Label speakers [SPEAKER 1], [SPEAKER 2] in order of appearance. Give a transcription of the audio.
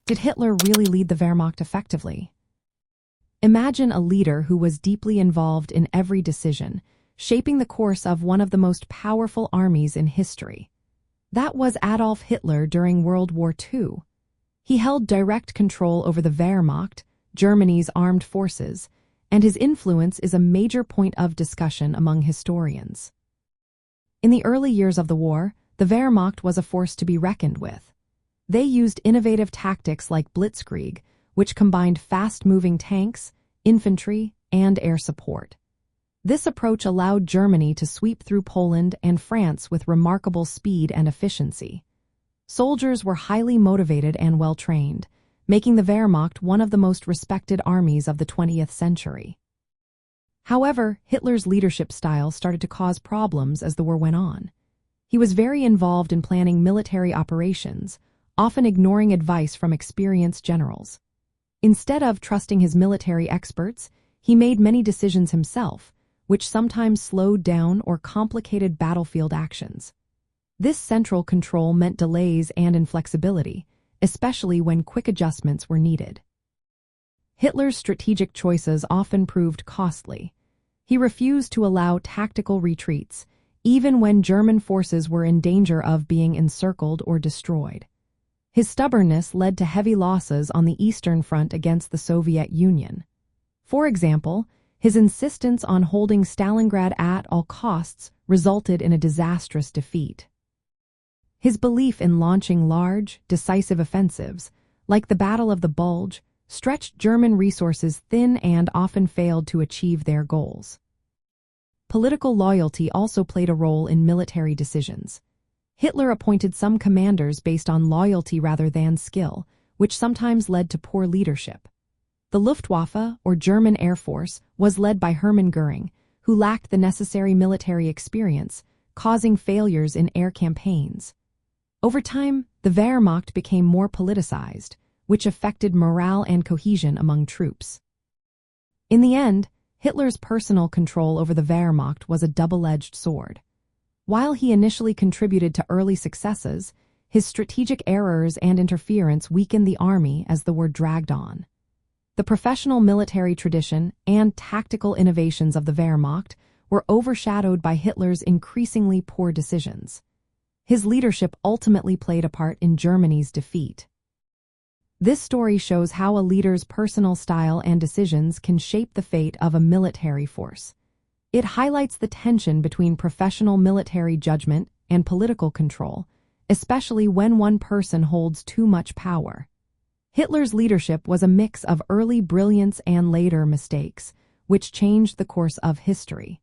[SPEAKER 1] Did Hitler really lead the Wehrmacht effectively? Imagine a leader who was deeply involved in every decision, shaping the course of one of the most powerful armies in history. That was Adolf Hitler during World War II. He held direct control over the Wehrmacht, Germany's armed forces, and his influence is a major point of discussion among historians. In the early years of the war, the Wehrmacht was a force to be reckoned with. They used innovative tactics like Blitzkrieg, which combined fast-moving tanks, infantry, and air support. This approach allowed Germany to sweep through Poland and France with remarkable speed and efficiency. Soldiers were highly motivated and well-trained, making the Wehrmacht one of the most respected armies of the 20th century. However, Hitler's leadership style started to cause problems as the war went on. He was very involved in planning military operations, often ignoring advice from experienced generals. Instead of trusting his military experts, he made many decisions himself, which sometimes slowed down or complicated battlefield actions. This central control meant delays and inflexibility, especially when quick adjustments were needed. Hitler's strategic choices often proved costly. He refused to allow tactical retreats, even when German forces were in danger of being encircled or destroyed. His stubbornness led to heavy losses on the Eastern Front against the Soviet Union. For example, his insistence on holding Stalingrad at all costs resulted in a disastrous defeat. His belief in launching large, decisive offensives, like the Battle of the Bulge, stretched German resources thin and often failed to achieve their goals. Political loyalty also played a role in military decisions. Hitler appointed some commanders based on loyalty rather than skill, which sometimes led to poor leadership. The Luftwaffe, or German Air Force, was led by Hermann Göring, who lacked the necessary military experience, causing failures in air campaigns. Over time, the Wehrmacht became more politicized, which affected morale and cohesion among troops. In the end, Hitler's personal control over the Wehrmacht was a double-edged sword. While he initially contributed to early successes, his strategic errors and interference weakened the army as the war dragged on. The professional military tradition and tactical innovations of the Wehrmacht were overshadowed by Hitler's increasingly poor decisions. His leadership ultimately played a part in Germany's defeat. This story shows how a leader's personal style and decisions can shape the fate of a military force. It highlights the tension between professional military judgment and political control, especially when one person holds too much power. Hitler's leadership was a mix of early brilliance and later mistakes, which changed the course of history.